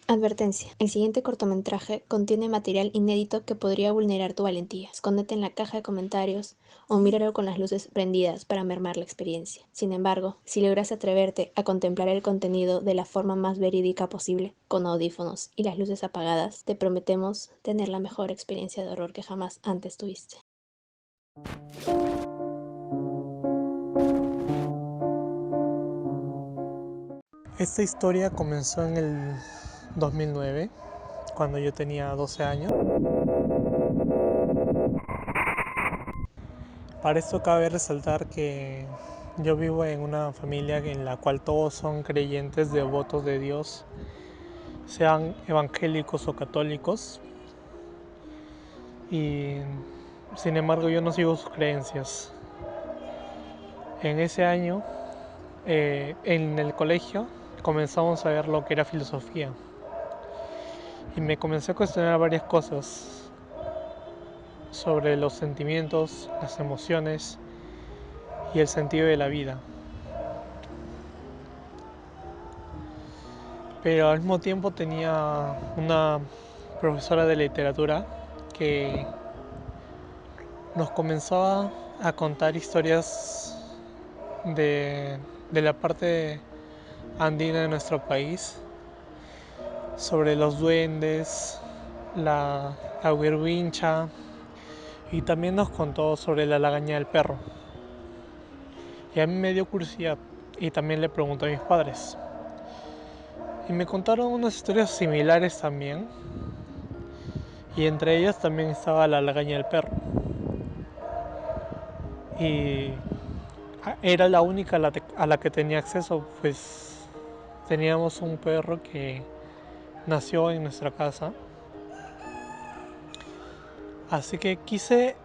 Advertencia: el siguiente cortometraje contiene material inédito que podría vulnerar tu valentía. Escóndete en la caja de comentarios o míralo con las luces prendidas para mermar la experiencia. Sin embargo, si logras atreverte a contemplar el contenido de la forma más verídica posible, con audífonos y las luces apagadas, te prometemos tener la mejor experiencia de horror que jamás antes tuviste. Esta historia comenzó en el 2009, cuando yo tenía 12 años. Para esto cabe resaltar que yo vivo en una familia en la cual todos son creyentes devotos de Dios, sean evangélicos o católicos, y sin embargo yo no sigo sus creencias. En ese año, en el colegio, comenzamos a ver lo que era filosofía y me comencé a cuestionar varias cosas sobre los sentimientos, las emociones y el sentido de la vida. Pero al mismo tiempo tenía una profesora de literatura que nos comenzaba a contar historias de, de la parte andina de nuestro país, sobre los duendes, la huirvincha, y también nos contó sobre la lagaña del perro. Y a mí me dio curiosidad y también le pregunté a mis padres. Y me contaron unas historias similares también, y entre ellas también estaba la lagaña del perro. Y era la única a la que tenía acceso, pues teníamos un perro que nació en nuestra casa. Así que quise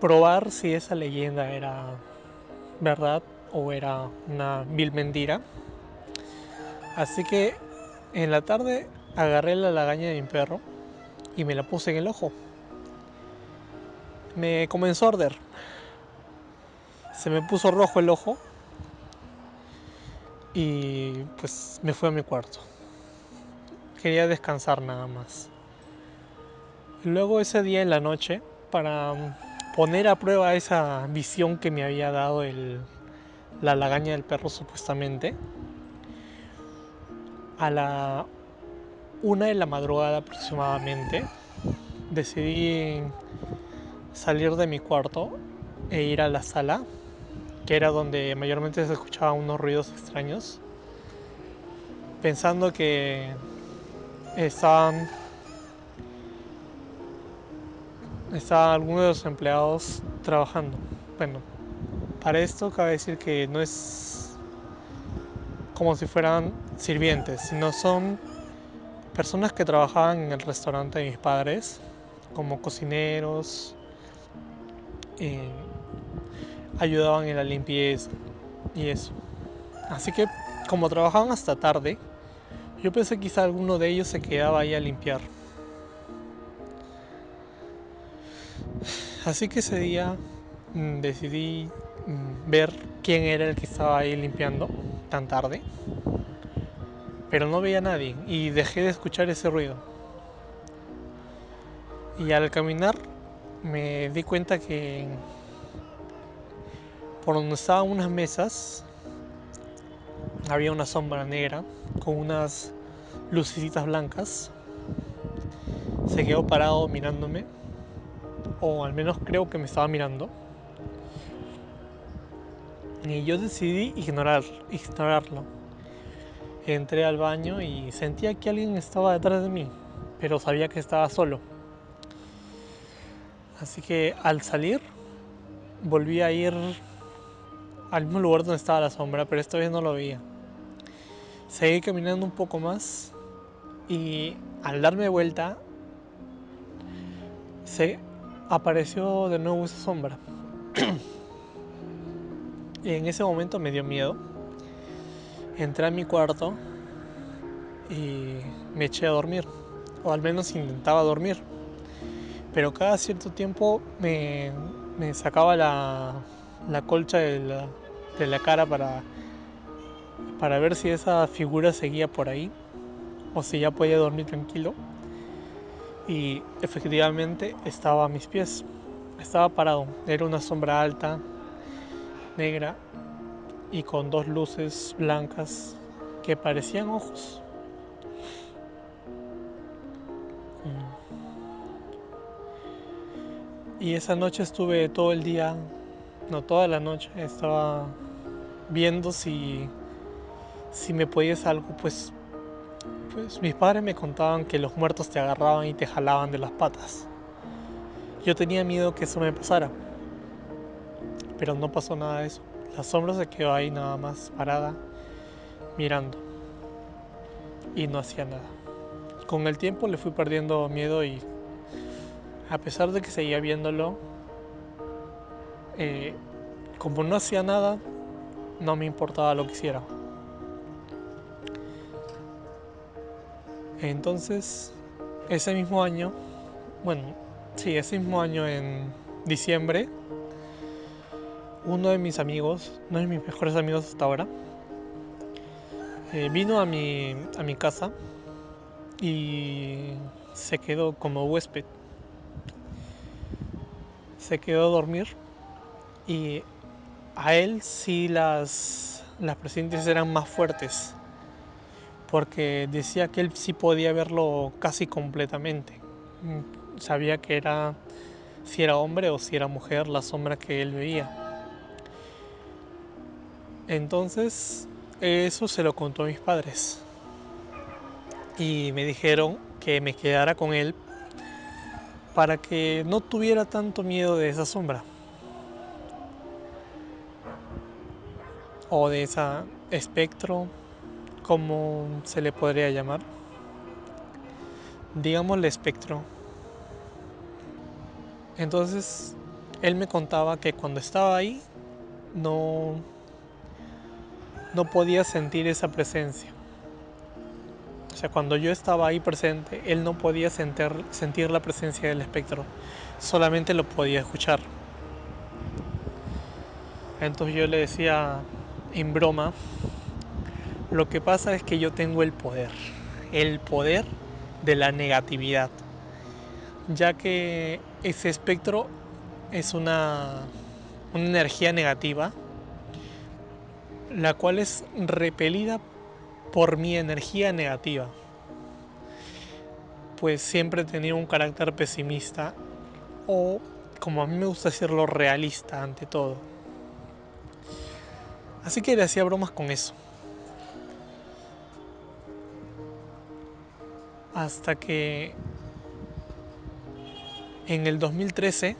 probar si esa leyenda era verdad o era una vil mentira. Así que en la tarde agarré la lagaña de mi perro y me la puse en el ojo. Me comenzó a arder. Se me puso rojo el ojo y pues me fui a mi cuarto. Quería descansar nada más. Luego ese día en la noche, para poner a prueba esa visión que me había dado la lagaña del perro supuestamente, a la 1 de la madrugada aproximadamente, decidí salir de mi cuarto e ir a la sala, que era donde mayormente se escuchaban unos ruidos extraños, pensando que estaban, estaban algunos de los empleados trabajando. Bueno, para esto cabe decir que no es como si fueran sirvientes, sino son personas que trabajaban en el restaurante de mis padres, como cocineros, eh, ayudaban en la limpieza y eso. Así que como trabajaban hasta tarde, yo pensé quizá alguno de ellos se quedaba ahí a limpiar. Así que ese día decidí ver quién era el que estaba ahí limpiando tan tarde, pero no veía a nadie y dejé de escuchar ese ruido. Y al caminar me di cuenta que por donde estaban unas mesas había una sombra negra con unas lucecitas blancas. Se quedó parado mirándome, o al menos creo que me estaba mirando. Y yo decidí ignorarlo. Entré al baño y sentía que alguien estaba detrás de mí, pero sabía que estaba solo. Así que al salir volví a ir al mismo lugar donde estaba la sombra, pero esta vez no lo veía. Seguí caminando un poco más y al darme vuelta se apareció de nuevo esa sombra. Y en ese momento me dio miedo. Entré a mi cuarto y me eché a dormir, o al menos intentaba dormir. Pero cada cierto tiempo me sacaba la colcha de la cara para ver si esa figura seguía por ahí. o si ya podía dormir tranquilo. Y efectivamente estaba a mis pies. Estaba parado. Era una sombra alta, negra y con dos luces blancas que parecían ojos. Y esa noche estuve todo el día, no, toda la noche, estaba viendo si me podías algo, pues mis padres me contaban que los muertos te agarraban y te jalaban de las patas. Yo tenía miedo que eso me pasara, pero no pasó nada de eso. La sombra se quedó ahí nada más parada, mirando, y no hacía nada. Con el tiempo le fui perdiendo miedo y a pesar de que seguía viéndolo, eh, como no hacía nada, no me importaba lo que hiciera. Entonces, ese mismo año, bueno, sí, ese mismo año en diciembre, uno de mis amigos, uno de mis mejores amigos hasta ahora, vino a mi casa y se quedó como huésped. Se quedó a dormir y a él sí las presencias eran más fuertes, porque decía que él sí podía verlo casi completamente. Sabía que era si era hombre o si era mujer la sombra que él veía. Entonces, eso se lo contó a mis padres y me dijeron que me quedara con él para que no tuviera tanto miedo de esa sombra o de esa espectro, como se le podría llamar. Digámosle espectro. Entonces, él me contaba que cuando estaba ahí no, no podía sentir esa presencia. O sea, cuando yo estaba ahí presente, él no podía sentir la presencia del espectro, solamente lo podía escuchar. Entonces yo le decía en broma, lo que pasa es que yo tengo el poder de la negatividad, ya que ese espectro es una energía negativa, la cual es repelida por mi energía negativa, pues siempre he tenido un carácter pesimista o, como a mí me gusta decirlo, realista ante todo. Así que le hacía bromas con eso. Hasta que en el 2013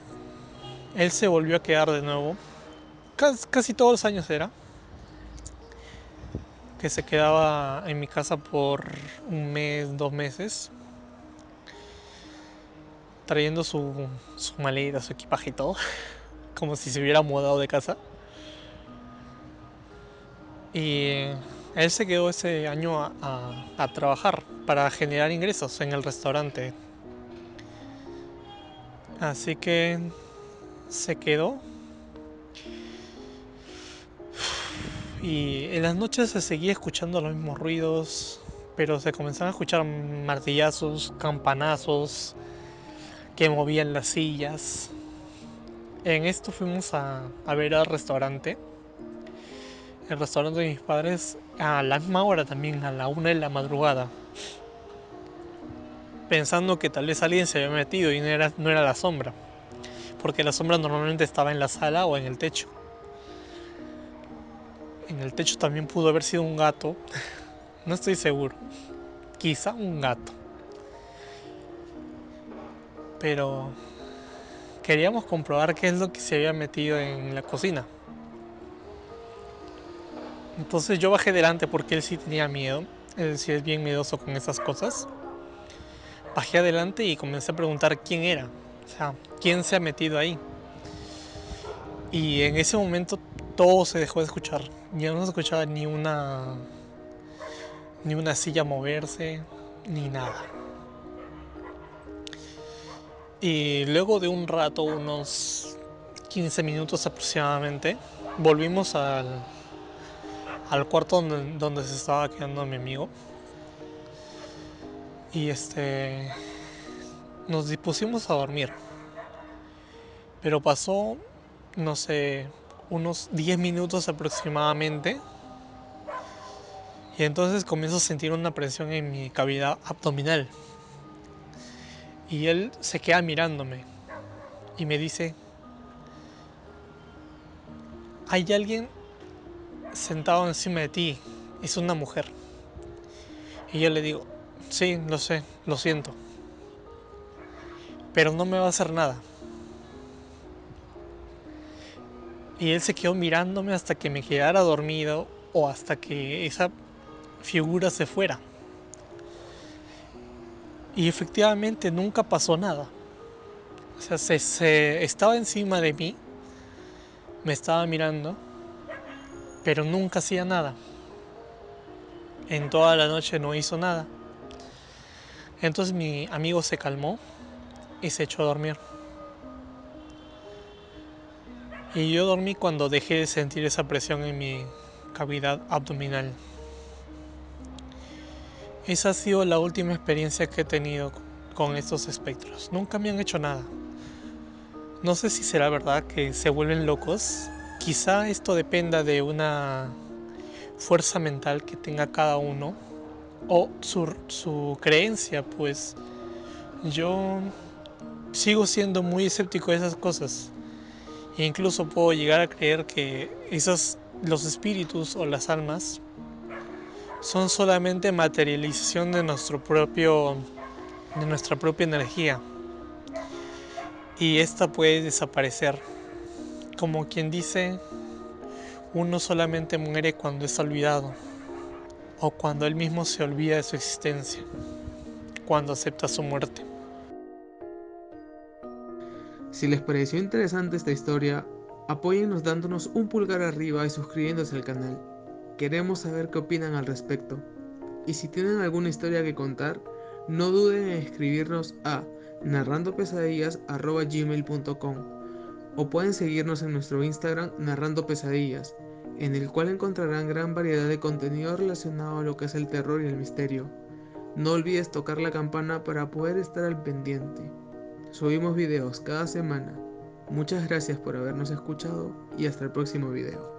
él se volvió a quedar de nuevo. Casi todos los años era. Que se quedaba en mi casa por un mes, 2 meses. Trayendo su maleta, su equipaje y todo. Como si se hubiera mudado de casa. Y él se quedó ese año a trabajar para generar ingresos en el restaurante. Así que se quedó. Y en las noches se seguía escuchando los mismos ruidos, pero se comenzaban a escuchar martillazos, campanazos que movían las sillas. En esto fuimos a ver al restaurante, el restaurante de mis padres, a la misma hora también, a la 1 de la madrugada, pensando que tal vez alguien se había metido y no era la sombra, porque la sombra normalmente estaba en la sala o en el techo. En el techo también pudo haber sido un gato, no estoy seguro, quizá un gato, pero queríamos comprobar qué es lo que se había metido en la cocina. Entonces yo bajé delante porque él sí tenía miedo, él sí es bien miedoso con esas cosas. Bajé adelante y comencé a preguntar quién era, o sea, quién se ha metido ahí. Y en ese momento todo se dejó de escuchar. Ya no se escuchaba ni una silla moverse, ni nada. Y luego de un rato, unos 15 minutos aproximadamente, volvimos al, cuarto donde se estaba quedando mi amigo. y nos dispusimos a dormir. Pero pasó, no sé, unos 10 minutos aproximadamente, y entonces comienzo a sentir una presión en mi cavidad abdominal. Y él se queda mirándome y me dice, hay alguien sentado encima de ti, es una mujer. Y yo le digo, sí, lo sé, lo siento, pero no me va a hacer nada. Y él se quedó mirándome hasta que me quedara dormido o hasta que esa figura se fuera. Y efectivamente nunca pasó nada. O sea, se estaba encima de mí, me estaba mirando, pero nunca hacía nada. En toda la noche no hizo nada. Entonces mi amigo se calmó y se echó a dormir. Y yo dormí cuando dejé de sentir esa presión en mi cavidad abdominal. Esa ha sido la última experiencia que he tenido con estos espectros. Nunca me han hecho nada. No sé si será verdad que se vuelven locos. Quizá esto dependa de una fuerza mental que tenga cada uno o su creencia, pues yo sigo siendo muy escéptico de esas cosas. E incluso puedo llegar a creer que los espíritus o las almas son solamente materialización de de nuestra propia energía. Y esta puede desaparecer. Como quien dice, uno solamente muere cuando es olvidado, o cuando él mismo se olvida de su existencia, cuando acepta su muerte. Si les pareció interesante esta historia, apóyennos dándonos un pulgar arriba y suscribiéndose al canal. Queremos saber qué opinan al respecto. Y si tienen alguna historia que contar, no duden en escribirnos a narrandopesadillas@gmail.com o pueden seguirnos en nuestro Instagram Narrando Pesadillas, en el cual encontrarán gran variedad de contenido relacionado a lo que es el terror y el misterio. No olvides tocar la campana para poder estar al pendiente. Subimos videos cada semana. Muchas gracias por habernos escuchado y hasta el próximo video.